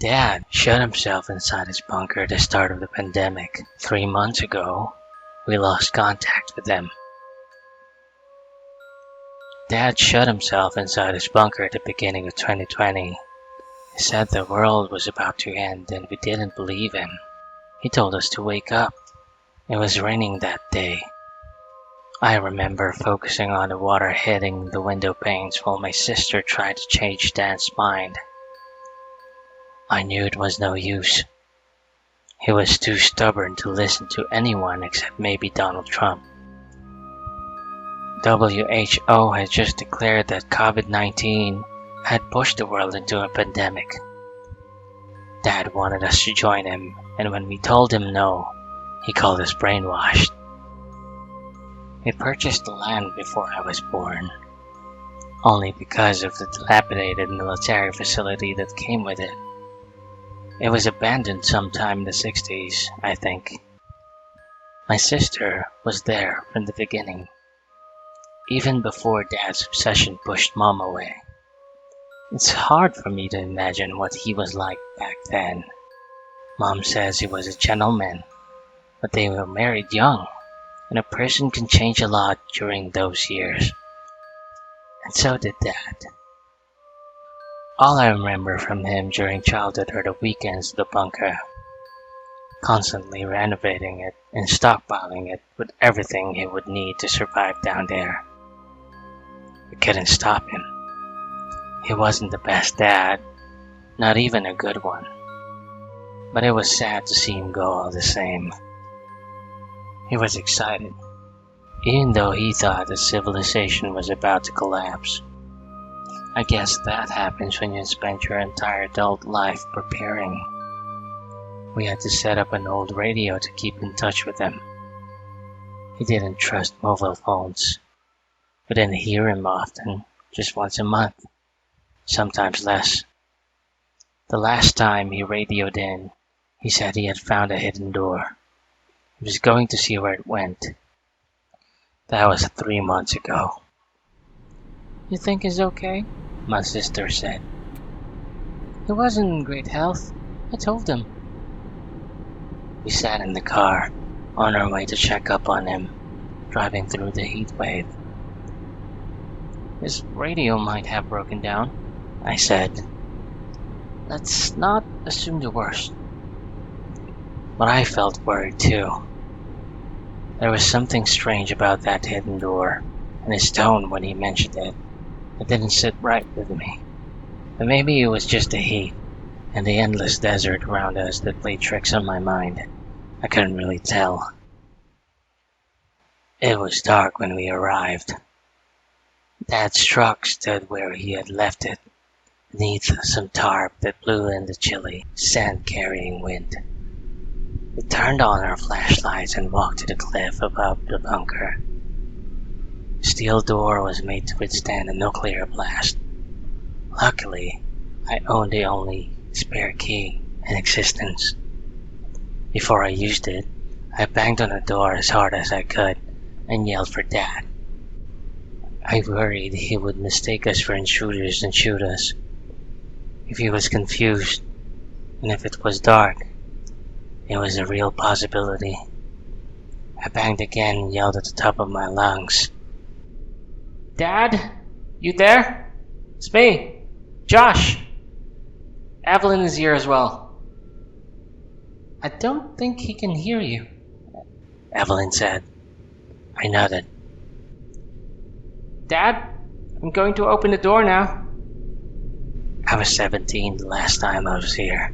Dad shut himself inside his bunker at the start of the pandemic. 3 months ago, we lost contact with him. Dad shut himself inside his bunker at the beginning of 2020. He said the world was about to end and we didn't believe him. He told us to wake up. It was raining that day. I remember focusing on the water hitting the window panes while my sister tried to change Dad's mind. I knew it was no use. He was too stubborn to listen to anyone except maybe Donald Trump. WHO had just declared that COVID-19 had pushed the world into a pandemic. Dad wanted us to join him, and when we told him no, he called us brainwashed. We purchased the land before I was born, only because of the dilapidated military facility that came with it. It was abandoned sometime in the 60s, I think. My sister was there from the beginning, even before Dad's obsession pushed Mom away. It's hard for me to imagine what he was like back then. Mom says he was a gentleman, but they were married young, and a person can change a lot during those years. And so did Dad. All I remember from him during childhood are the weekends at the bunker, constantly renovating it and stockpiling it with everything he would need to survive down there. We couldn't stop him. He wasn't the best dad, not even a good one. But it was sad to see him go all the same. He was excited, even though he thought that civilization was about to collapse. I guess that happens when you spend your entire adult life preparing. We had to set up an old radio to keep in touch with him. He didn't trust mobile phones. We didn't hear him often, just once a month, sometimes less. The last time he radioed in, he said he had found a hidden door. He was going to see where it went. That was 3 months ago. "You think he's okay?" my sister said. "He wasn't in great health. I told him." We sat in the car, on our way to check up on him, driving through the heat wave. "His radio might have broken down," I said. "Let's not assume the worst." But I felt worried too. There was something strange about that hidden door, and his tone when he mentioned it. It didn't sit right with me. But maybe it was just the heat, and the endless desert around us that played tricks on my mind. I couldn't really tell. It was dark when we arrived. Dad's truck stood where he had left it, beneath some tarp that blew in the chilly, sand-carrying wind. We turned on our flashlights and walked to the cliff above the bunker. The steel door was made to withstand a nuclear blast. Luckily, I owned the only spare key in existence. Before I used it, I banged on the door as hard as I could and yelled for Dad. I worried he would mistake us for intruders and shoot us. If he was confused, and if it was dark, it was a real possibility. I banged again and yelled at the top of my lungs. "Dad? You there? It's me, Josh. Evelyn is here as well." "I don't think he can hear you," Evelyn said. I nodded. "Dad, I'm going to open the door now." I was 17 the last time I was here.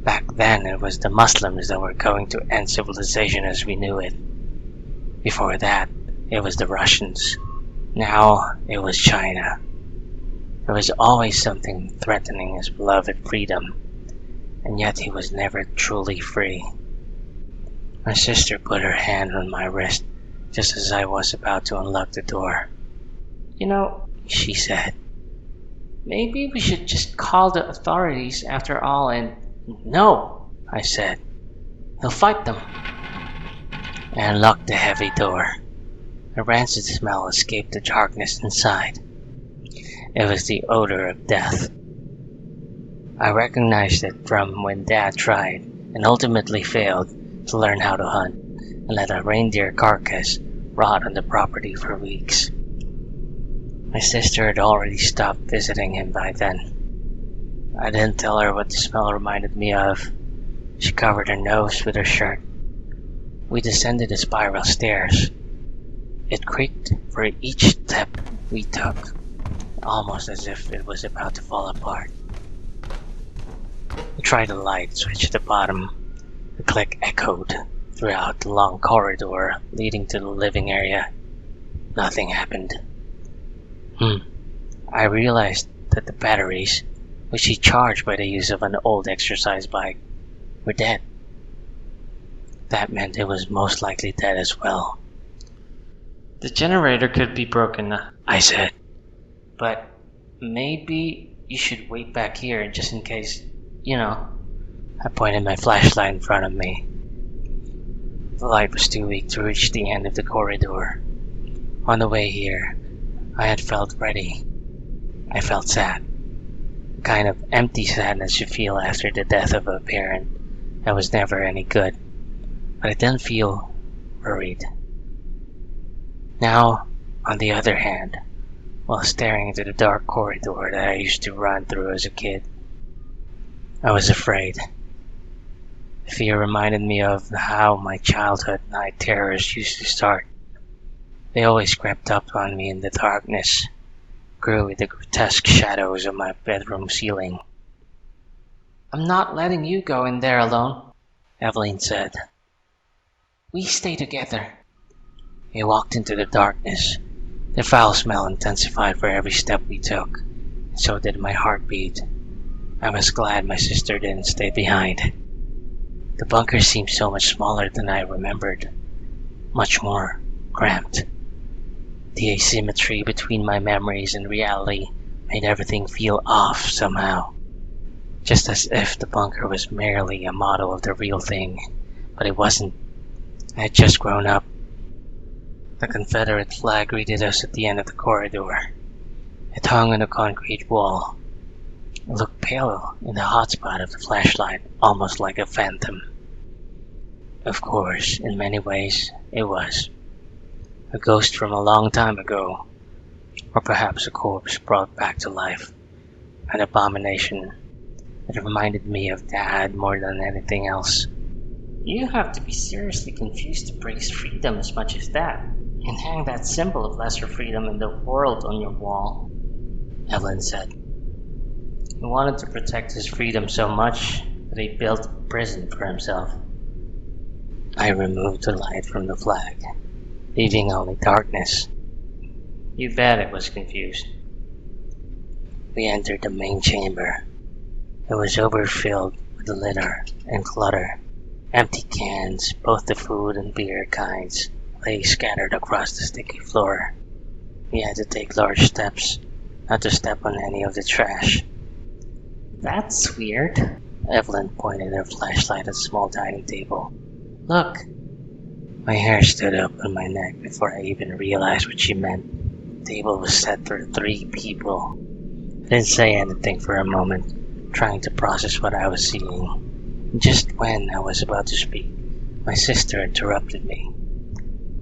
Back then it was the Muslims that were going to end civilization as we knew it. Before that, it was the Russians. Now it was China. There was always something threatening his beloved freedom, and yet he was never truly free. My sister put her hand on my wrist just as I was about to unlock the door. "You know," she said, "maybe we should just call the authorities after all and—" "No," I said. "He'll fight them." I unlocked the heavy door. A rancid smell escaped the darkness inside. It was the odor of death. I recognized it from when Dad tried, and ultimately failed, to learn how to hunt, and let a reindeer carcass rot on the property for weeks. My sister had already stopped visiting him by then. I didn't tell her what the smell reminded me of. She covered her nose with her shirt. We descended the spiral stairs. It creaked for each step we took, almost as if it was about to fall apart. We tried the light switch at the bottom. The click echoed throughout the long corridor leading to the living area. Nothing happened. I realized that the batteries, which he charged by the use of an old exercise bike, were dead. That meant it was most likely dead as well. The generator could be broken, I said. But maybe you should wait back here just in case, I pointed my flashlight in front of me. The light was too weak to reach the end of the corridor. On the way here, I had felt ready. I felt sad. The kind of empty sadness you feel after the death of a parent that was never any good. But I didn't feel worried. Now, on the other hand, while staring into the dark corridor that I used to run through as a kid, I was afraid. Fear reminded me of how my childhood night terrors used to start. They always crept up on me in the darkness, grew with the grotesque shadows of my bedroom ceiling. I'm not letting you go in there alone, Evelyn said. We stay together. We walked into the darkness. The foul smell intensified for every step we took, and so did my heartbeat. I was glad my sister didn't stay behind. The bunker seemed so much smaller than I remembered, much more cramped. The asymmetry between my memories and reality made everything feel off somehow, just as if the bunker was merely a model of the real thing, but it wasn't. I had just grown up. The Confederate flag greeted us at the end of the corridor. It hung on a concrete wall. It looked pale in the hot spot of the flashlight, almost like a phantom. Of course, in many ways, it was. A ghost from a long time ago, or perhaps a corpse brought back to life. An abomination that reminded me of Dad more than anything else. You have to be seriously confused to praise freedom as much as that, and hang that symbol of lesser freedom in the world on your wall, Evelyn said. He wanted to protect his freedom so much that he built a prison for himself. I removed the light from the flag, leaving only darkness. You bet it was confused. We entered the main chamber. It was overfilled with litter and clutter. Empty cans, both the food and beer kinds, lay scattered across the sticky floor. We had to take large steps, not to step on any of the trash. That's weird. Evelyn pointed her flashlight at a small dining table. Look. My hair stood up on my neck before I even realized what she meant. The table was set for 3 people. I didn't say anything for a moment, trying to process what I was seeing. Just when I was about to speak, my sister interrupted me.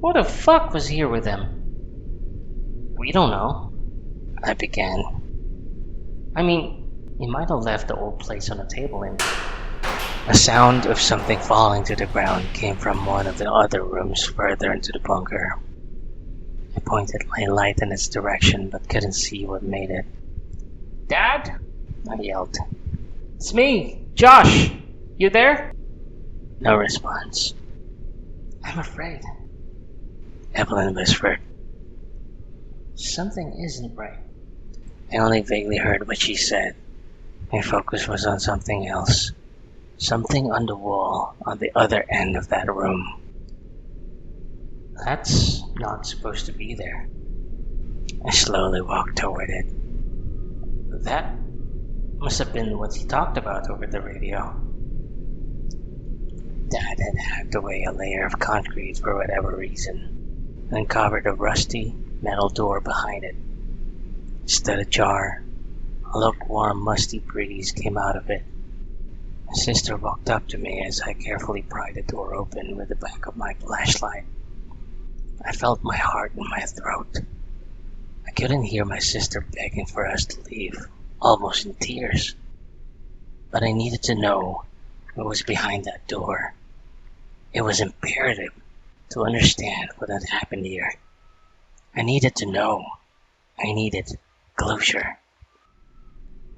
What the fuck was here with them? We don't know, I began. I mean, he might have left the old place on the table and... A sound of something falling to the ground came from one of the other rooms further into the bunker. I pointed my light in its direction but couldn't see what made it. Dad? I yelled. It's me, Josh. You there? No response. I'm afraid. Evelyn whispered. Something isn't right. I only vaguely heard what she said. My focus was on something else. Something on the wall on the other end of that room. That's not supposed to be there. I slowly walked toward it. That must have been what he talked about over the radio. Dad had hacked away a layer of concrete for whatever reason, and uncovered a rusty metal door behind it. It stood ajar, A lukewarm, musty breeze came out of it. My sister walked up to me as I carefully pried the door open with the back of my flashlight. I felt my heart in my throat. I couldn't hear my sister begging for us to leave, almost in tears. But I needed to know what was behind that door. It was imperative to understand what had happened here. I needed to know. I needed closure.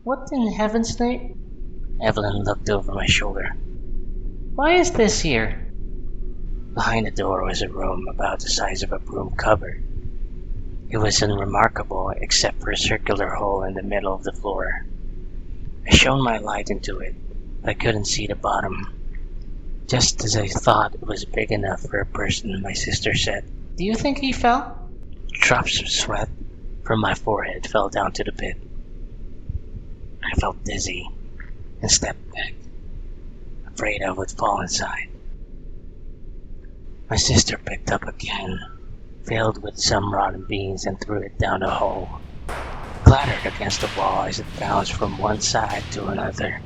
What in heaven's name? Evelyn looked over my shoulder. Why is this here? Behind the door was a room about the size of a broom cupboard. It was unremarkable except for a circular hole in the middle of the floor. I shone my light into it, but I couldn't see the bottom. Just as I thought it was big enough for a person, my sister said, Do you think he fell? Drops of sweat from my forehead fell down to the pit. I felt dizzy and stepped back, afraid I would fall inside. My sister picked up a can filled with some rotten beans and threw it down the hole. It clattered against the wall as it bounced from one side to another.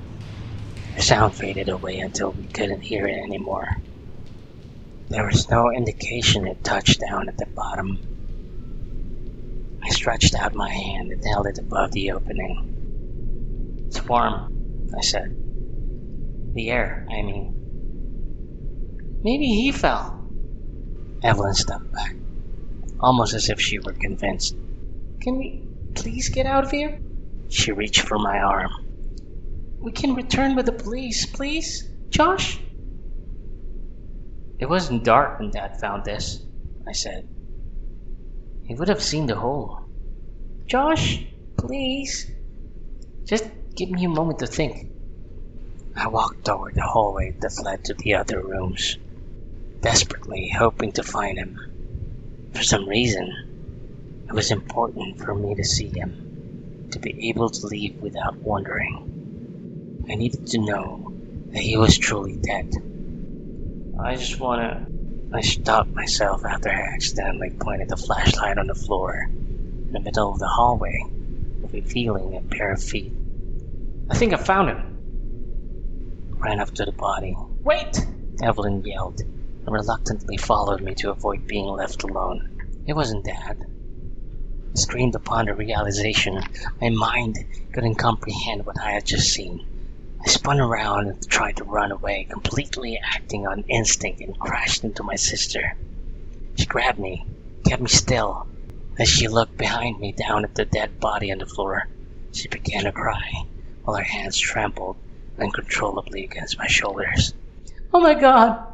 The sound faded away until we couldn't hear it anymore. There was no indication it touched down at the bottom. I stretched out my hand and held it above the opening. It's warm, I said. The air, I mean. Maybe he fell. Evelyn stepped back, almost as if she were convinced. Can we please get out of here? She reached for my arm. We can return with the police, please, Josh? It wasn't dark when Dad found this, I said. He would have seen the hole. Josh, please. Just give me a moment to think. I walked toward the hallway that led to the other rooms, desperately hoping to find him. For some reason, it was important for me to see him, to be able to leave without wondering. I needed to know that he was truly dead. I stopped myself after I accidentally pointed the flashlight on the floor in the middle of the hallway, revealing a pair of feet. I think I found him. Ran up to the body. Wait! Evelyn yelled and reluctantly followed me to avoid being left alone. It wasn't Dad. I screamed upon the realization my mind couldn't comprehend what I had just seen. I spun around and tried to run away, completely acting on instinct, and crashed into my sister. She grabbed me, kept me still. As she looked behind me down at the dead body on the floor, she began to cry, while her hands trembled uncontrollably against my shoulders. Oh my God!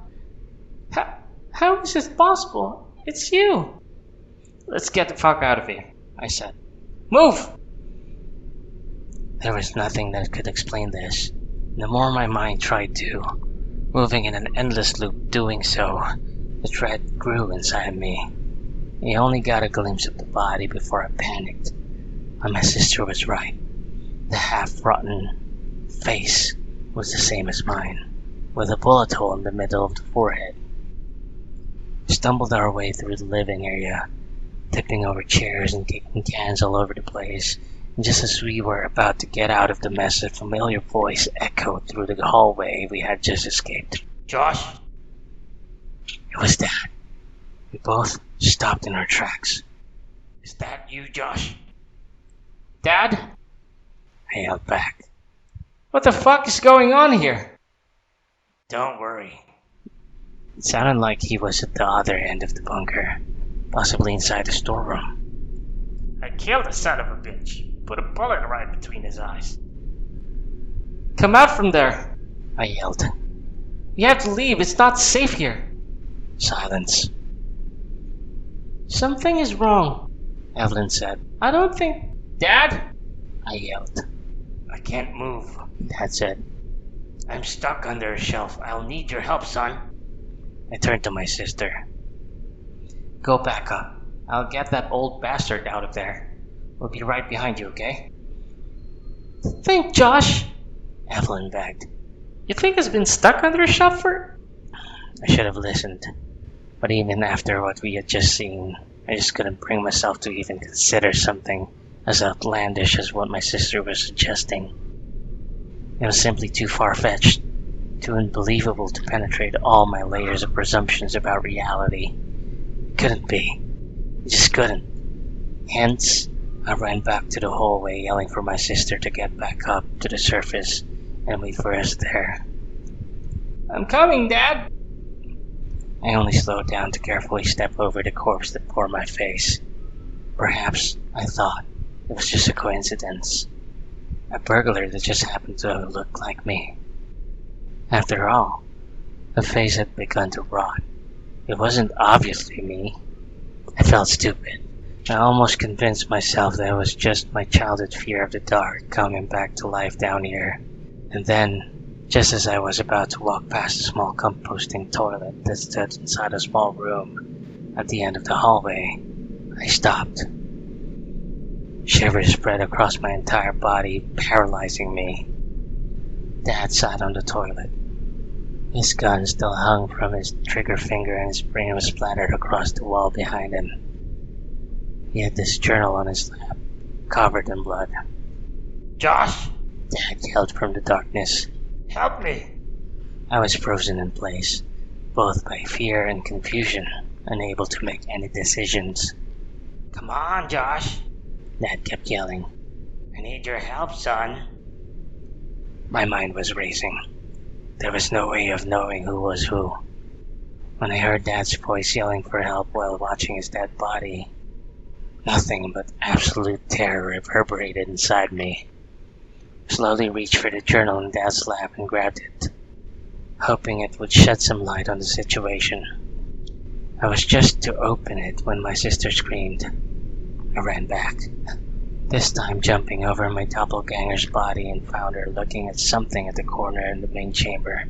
How is this possible? It's you! Let's get the fuck out of here, I said. Move! There was nothing that could explain this. The more my mind tried to, moving in an endless loop doing so, the dread grew inside me. I only got a glimpse of the body before I panicked. And my sister was right. The half-rotten face was the same as mine, with a bullet hole in the middle of the forehead. We stumbled our way through the living area, tipping over chairs and kicking cans all over the place. And just as we were about to get out of the mess, a familiar voice echoed through the hallway we had just escaped. Josh? It was Dad. We both stopped in our tracks. Is that you, Josh? Dad? I yelled back. What the fuck is going on here? Don't worry. It sounded like he was at the other end of the bunker, possibly inside the storeroom. I killed the son of a bitch. Put a bullet right between his eyes. Come out from there, I yelled. You have to leave. It's not safe here. Silence. Something is wrong, Evelyn said. I don't think... Dad? I yelled. I can't move, Dad said. I'm stuck under a shelf. I'll need your help, son. I turned to my sister. Go back up. I'll get that old bastard out of there. We'll be right behind you, okay? Think, Josh. Evelyn begged. You think he's been stuck under a shelf for... I should have listened. But even after what we had just seen, I just couldn't bring myself to even consider something as outlandish as what my sister was suggesting. It was simply too far-fetched, too unbelievable to penetrate all my layers of presumptions about reality. It couldn't be. It just couldn't. Hence, I ran back to the hallway yelling for my sister to get back up to the surface and wait for us there. I'm coming, Dad! I only slowed down to carefully step over the corpse that bore my face. Perhaps, I thought, it was just a coincidence. A burglar that just happened to look like me. After all, the face had begun to rot. It wasn't obviously me. I felt stupid. I almost convinced myself that it was just my childhood fear of the dark coming back to life down here. And then, just as I was about to walk past a small composting toilet that stood inside a small room at the end of the hallway, I stopped. Shivers spread across my entire body, paralyzing me. Dad sat on the toilet. His gun still hung from his trigger finger and his brain was splattered across the wall behind him. He had this journal on his lap, covered in blood. Josh! Dad yelled from the darkness. Help me! I was frozen in place, both by fear and confusion, unable to make any decisions. Come on, Josh! Dad kept yelling. I need your help, son. My mind was racing. There was no way of knowing who was who. When I heard Dad's voice yelling for help while watching his dead body, nothing but absolute terror reverberated inside me. I slowly reached for the journal in Dad's lap and grabbed it, hoping it would shed some light on the situation. I was just to open it when my sister screamed. I ran back, this time jumping over my doppelganger's body and found her looking at something at the corner in the main chamber.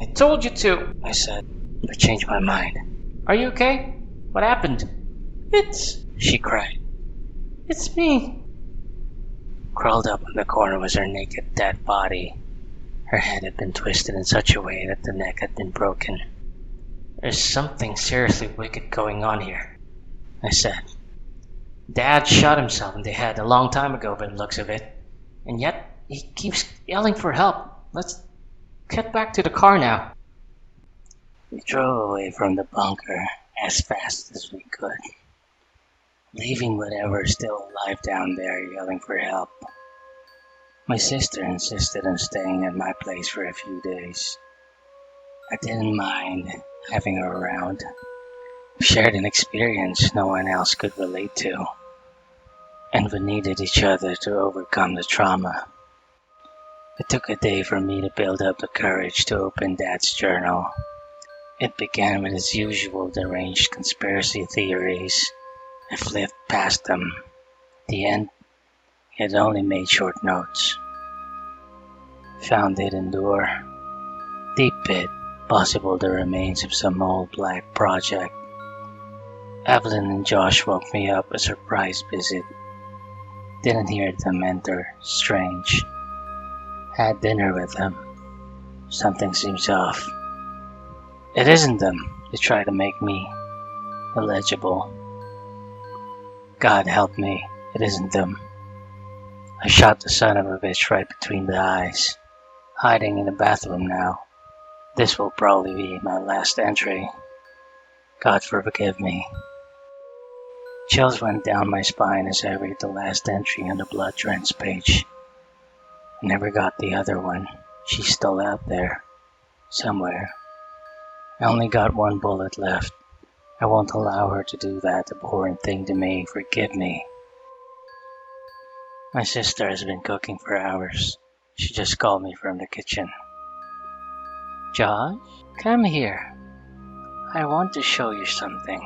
I told you to, I said, but changed my mind. Are you okay? What happened? She cried. It's me. Crawled up in the corner was her naked dead body. Her head had been twisted in such a way that the neck had been broken. There's something seriously wicked going on here, I said. Dad shot himself in the head a long time ago by the looks of it, and yet he keeps yelling for help. Let's get back to the car now. We drove away from the bunker as fast as we could, leaving whatever is still alive down there yelling for help. My sister insisted on staying at my place for a few days. I didn't mind having her around. We shared an experience no one else could relate to, and we needed each other to overcome the trauma. It took a day for me to build up the courage to open Dad's journal. It began with his usual deranged conspiracy theories. I flipped past them. At the end, he had only made short notes. Found hidden door. Deep pit, possible the remains of some old black project. Evelyn and Josh woke me up a surprise visit. Didn't hear them enter. Strange. Had dinner with them. Something seems off. It isn't them. They try to make me illegible. God help me. It isn't them. I shot the son of a bitch right between the eyes. Hiding in the bathroom now. This will probably be my last entry. God forgive me. Chills went down my spine as I read the last entry on the blood drenched page. I never got the other one. She's still out there. Somewhere. I only got one bullet left. I won't allow her to do that abhorrent thing to me. Forgive me. My sister has been cooking for hours. She just called me from the kitchen. Josh, come here. I want to show you something.